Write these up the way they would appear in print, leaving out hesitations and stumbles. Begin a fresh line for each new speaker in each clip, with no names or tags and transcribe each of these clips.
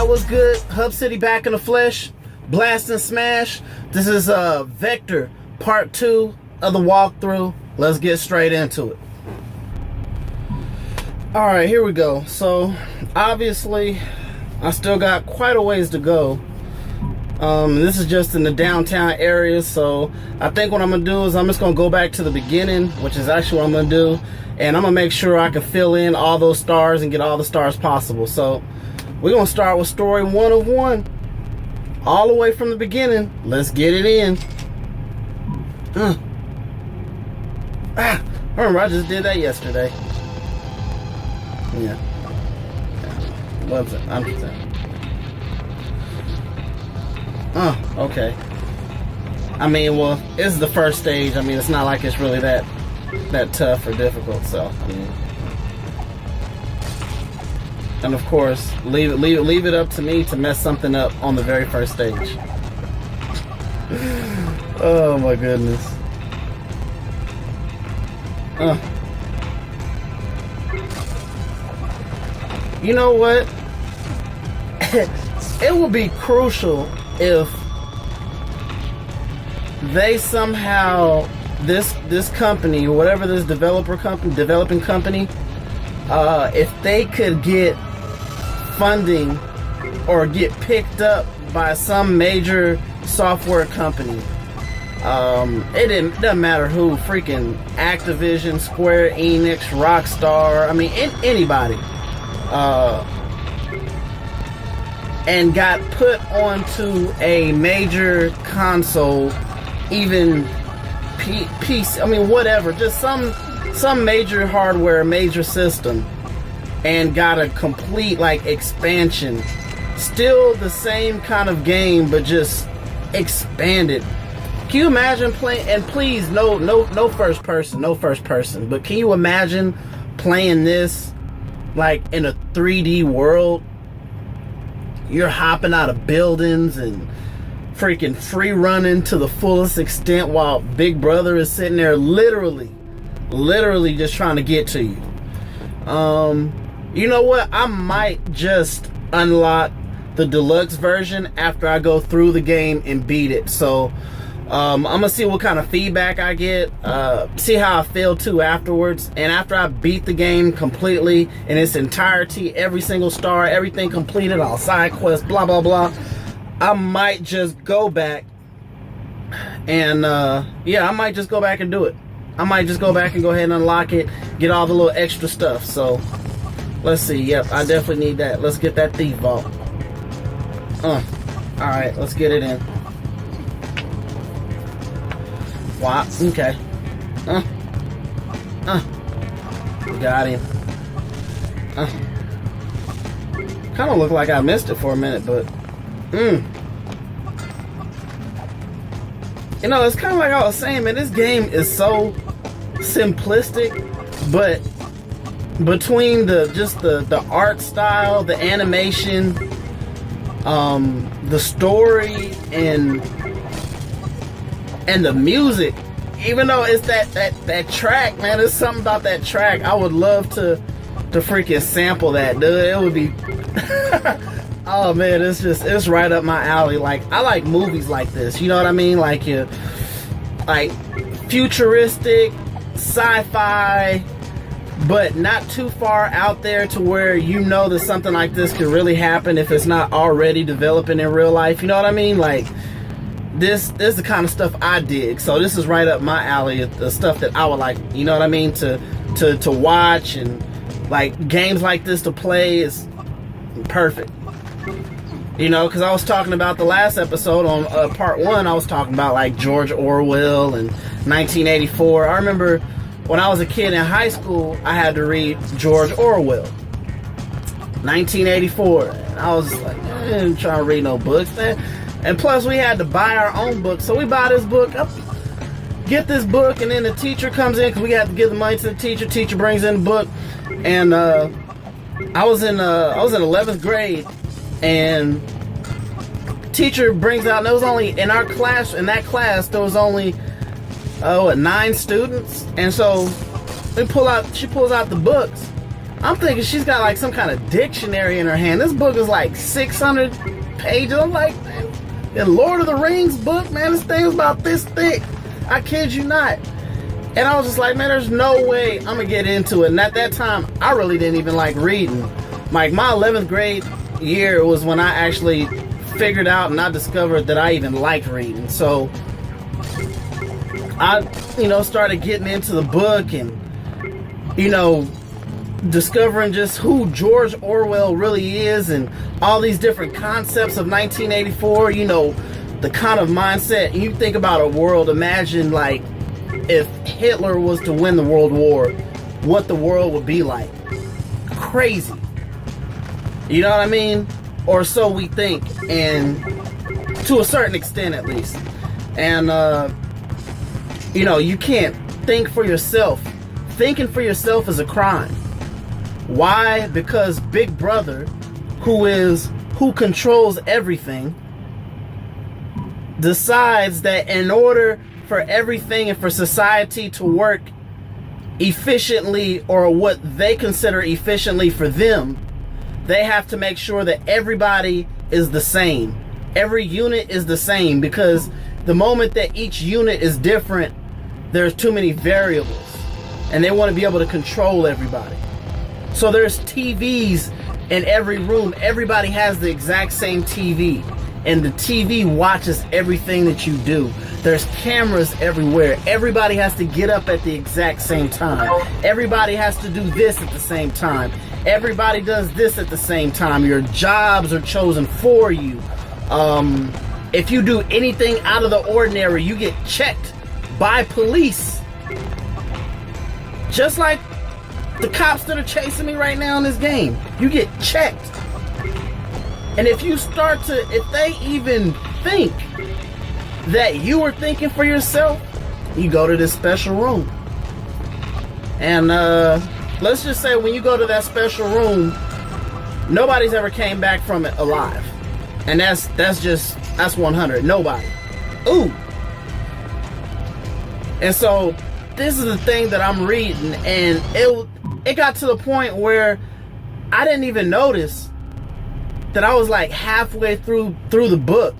Alright, what's good? Hub City back in the flesh. Blast and smash. This is Vector part 2 of the walkthrough. Let's get straight into it. Alright, here we go. So obviously I still got quite a ways to go. This is just in the downtown area, so I think what I'm gonna do is I'm just gonna go back to the beginning, which is actually what I'm gonna do, and I'm gonna make sure I can fill in all those stars and get all the stars possible. So we're gonna start with story 1 of 1, all the way from the beginning. Let's get it in. I remember I just did that yesterday. Yeah. What's it? I'm just saying. Okay. I mean, well, it's the first stage. I mean, it's not like it's really that tough or difficult. So, I mean, and of course, leave it up to me to mess something up on the very first stage. Oh my goodness. You know what? It would be crucial if they somehow, this company, or whatever this developing company, if they could get funding or get picked up by some major software company. It doesn't matter who, freaking Activision, Square Enix, Rockstar, I mean anybody, and got put onto a major console, even PC, I mean whatever, just some major hardware, major system, and got a complete like expansion, still the same kind of game but just expanded. Can you imagine playing, and please no first person, but can you imagine playing this like in a 3D world? You're hopping out of buildings and freaking free running to the fullest extent while Big Brother is sitting there literally just trying to get to you. You know what? I might just unlock the deluxe version after I go through the game and beat it. So I'm gonna see what kind of feedback I get, see how I feel too afterwards. And after I beat the game completely in its entirety, every single star, everything completed, all side quests, blah blah blah, I might just go back and yeah, I might just go back and do it. I might just go back and go ahead and unlock it, get all the little extra stuff. So let's see. Yep, I definitely need that. Let's get that thief vault. Alright, let's get it in. Wow, okay. Got him. Kind of looked like I missed it for a minute, but you know, it's kind of like I was saying, man, this game is so simplistic, but between the art style, the animation, the story, and the music, even though it's that track, man, there's something about that track. I would love to freaking sample that, dude. It would be oh man, it's right up my alley. Like, I like movies like this, you know what I mean? Like futuristic sci-fi, but not too far out there to where you know that something like this could really happen if it's not already developing in real life. You know what I mean? Like, this is the kind of stuff I dig. So this is right up my alley, the stuff that I would like, you know what I mean, to watch, and like games like this to play is perfect. You know, because I was talking about the last episode on part 1, I was talking about like George Orwell and 1984. I remember when I was a kid in high school, I had to read George Orwell, 1984. And I was like, I didn't try to read no books, man. And plus, we had to buy our own book. So we buy this book, get this book, and then the teacher comes in because we had to give the money to the teacher. Teacher brings in the book, and I was in 11th grade, and teacher brings out. And there was only in that class there was only 9 students, and so she pulls out the books. I'm thinking she's got like some kind of dictionary in her hand. This book is like 600 pages. I'm like, man, the Lord of the Rings book, man, this thing is about this thick. I kid you not. And I was just like, man, there's no way I'm gonna get into it. And at that time, I really didn't even like reading. Like my 11th grade year was when I actually figured out and I discovered that I even liked reading. So I, started getting into the book and, discovering just who George Orwell really is and all these different concepts of 1984, the kind of mindset. And you think about a world, imagine like if Hitler was to win the World War, what the world would be like. Crazy. You know what I mean? Or so we think, and to a certain extent at least. And, you can't think for yourself. Thinking for yourself is a crime. Why? Because Big Brother, who controls everything, decides that in order for everything and for society to work efficiently, or what they consider efficiently for them, they have to make sure that everybody is the same. Every unit is the same, because the moment that each unit is different, there's too many variables, and they want to be able to control everybody. So there's TVs in every room. Everybody has the exact same TV, and the TV watches everything that you do. There's cameras everywhere. Everybody has to get up at the exact same time. Everybody has to do this at the same time. Everybody does this at the same time. Your jobs are chosen for you. If you do anything out of the ordinary, you get checked by police. Just like the cops that are chasing me right now in this game. You get checked. And if they even think that you are thinking for yourself, you go to this special room. And let's just say when you go to that special room, nobody's ever came back from it alive. And that's 100. Nobody. Ooh. And so this is the thing that I'm reading, and it got to the point where I didn't even notice that I was like halfway through the book.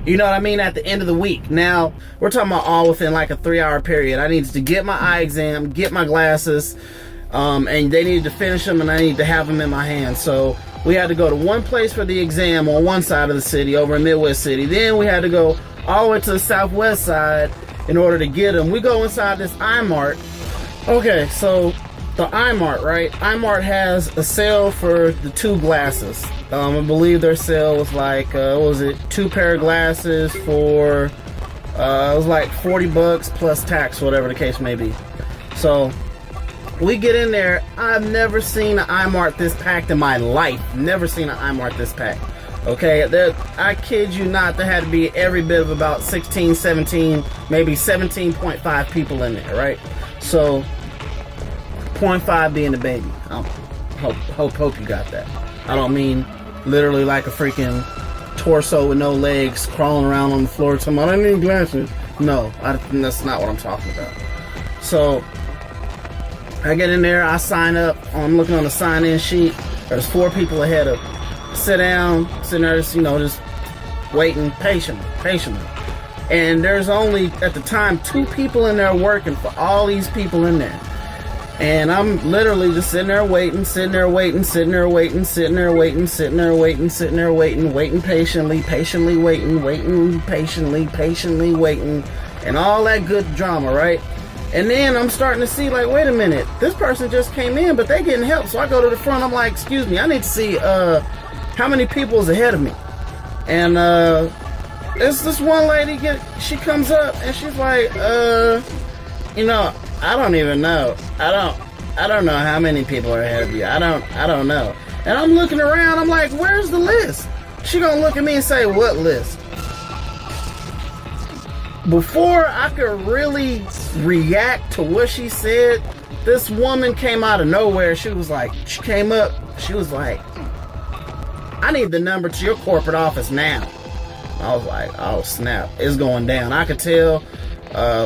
You know what I mean? At the end of the week. Now, we're talking about all within like a 3-hour period. I needed to get my eye exam, get my glasses, and they needed to finish them, and I needed to have them in my hand. So we had to go to one place for the exam on one side of the city, over in Midwest City. Then we had to go all the way to the southwest side in order to get them. We go inside this iMart. Okay, so the iMart, right? iMart has a sale for the 2 glasses. I believe their sale was like, 2 pair of glasses for, it was like $40 plus tax, whatever the case may be. So we get in there. I've never seen an iMart this packed in my life. Never seen an iMart this packed. Okay, I kid you not, there had to be every bit of about 16, 17, maybe 17.5 people in there, right? So 0.5 being the baby. I hope you got that. I don't mean literally like a freaking torso with no legs crawling around on the floor talking about, I need glasses. No, that's not what I'm talking about. So I get in there, I sign up. I'm looking on the sign-in sheet. There's 4 people ahead of me. Sit down, sitting there, just waiting patiently. And there's only, at the time, 2 people in there working for all these people in there. And I'm literally just sitting there waiting, waiting patiently waiting, and all that good drama, right? And then I'm starting to see, like, wait a minute, this person just came in, but they getting help. So I go to the front, I'm like, excuse me, I need to see how many people is ahead of me. And it's this one lady, she comes up and she's like, I don't even know. I don't know how many people are ahead of you. I don't know. And I'm looking around, I'm like, where's the list? She gonna look at me and say, what list? Before I could really react to what she said, this woman came out of nowhere. She came up, she was like, I need the number to your corporate office now. I was like, oh snap, it's going down. I could tell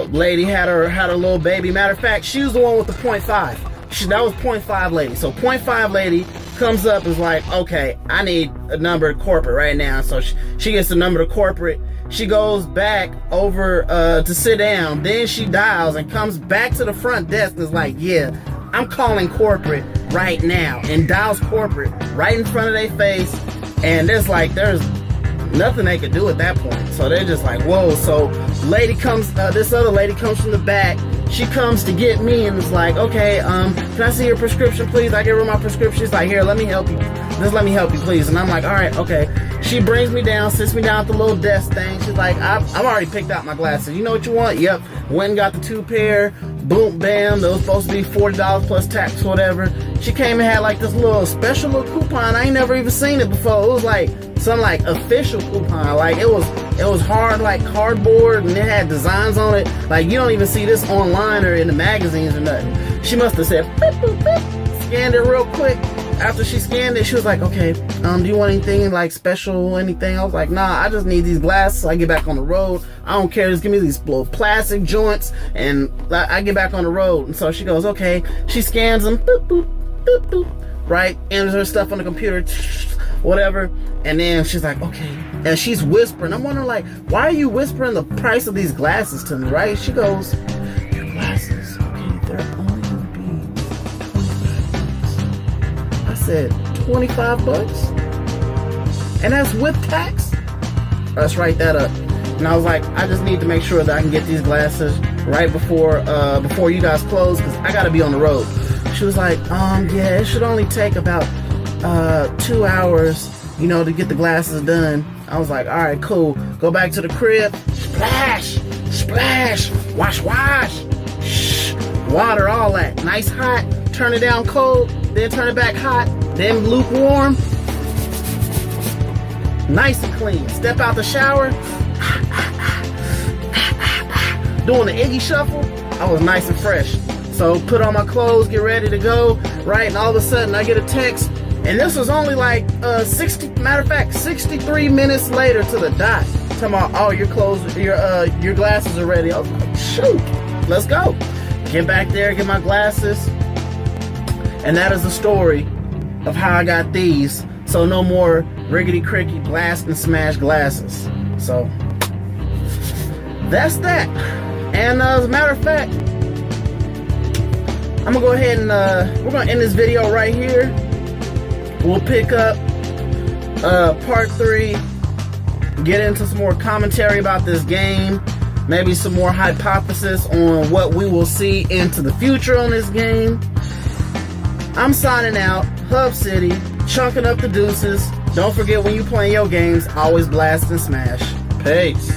lady had her little baby. Matter of fact, she was the one with the 0.5. That was point five lady. So point five lady comes up, is like, okay, I need a number to corporate right now. So she gets the number to corporate. She goes back over to sit down. Then she dials and comes back to the front desk and is like, yeah, I'm calling corporate right now, and dials corporate right in front of their face. And there's nothing they could do at that point. So they're just like, whoa. So lady comes, this other lady comes from the back. She comes to get me and is like, okay, can I see your prescription, please? I give her my prescription. She's like, here, let me help you. Just let me help you, please. And I'm like, all right, okay. She brings me down, sits me down at the little desk thing. She's like, I've already picked out my glasses. You know what you want? Yep. Went and got the 2 pair. Boom, bam. They was supposed to be $40 plus tax, whatever. She came and had like this little special little coupon. I ain't never even seen it before. It was like some like official coupon. Like it was hard like cardboard, and it had designs on it. Like you don't even see this online or in the magazines or nothing. She must have said boop, boop, boop, scanned it real quick. After she scanned it, she was like, okay, do you want anything like special, anything? I was like, nah, I just need these glasses so I get back on the road. I don't care, just give me these little plastic joints and I get back on the road. And so she goes, okay. She scans them, boop, boop, boop, boop, right? Enters her stuff on the computer, whatever. And then she's like, okay. And she's whispering. I'm wondering, like, why are you whispering the price of these glasses to me, right? She goes, your glasses, okay, they're only gonna be $25. I said, $25? And that's with tax? Let's write that up. And I was like, I just need to make sure that I can get these glasses right before you guys close, because I gotta be on the road. She was like, yeah, it should only take about 2 hours, you know, to get the glasses done. I was like, all right, cool. Go back to the crib. Splash, splash, wash, wash. Shh, water, all that. Nice hot. Turn it down cold. Then turn it back hot. Then lukewarm. Nice and clean. Step out the shower. Doing the Iggy shuffle. I was nice and fresh. So put on my clothes, get ready to go, right? And all of a sudden I get a text. And this was only like 63 minutes later to the dot. Talking about, oh, your clothes, your glasses are ready. I was like, shoot, let's go. Get back there, get my glasses. And that is the story of how I got these. So no more rickety cricky blast and smash glasses. So that's that. And as a matter of fact, I'm gonna go ahead and we're gonna end this video right here. We'll pick up part 3, get into some more commentary about this game, maybe some more hypothesis on what we will see into the future on this game. I'm signing out. Hub City, chunking up the deuces. Don't forget, when you playing your games, always blast and smash. Peace.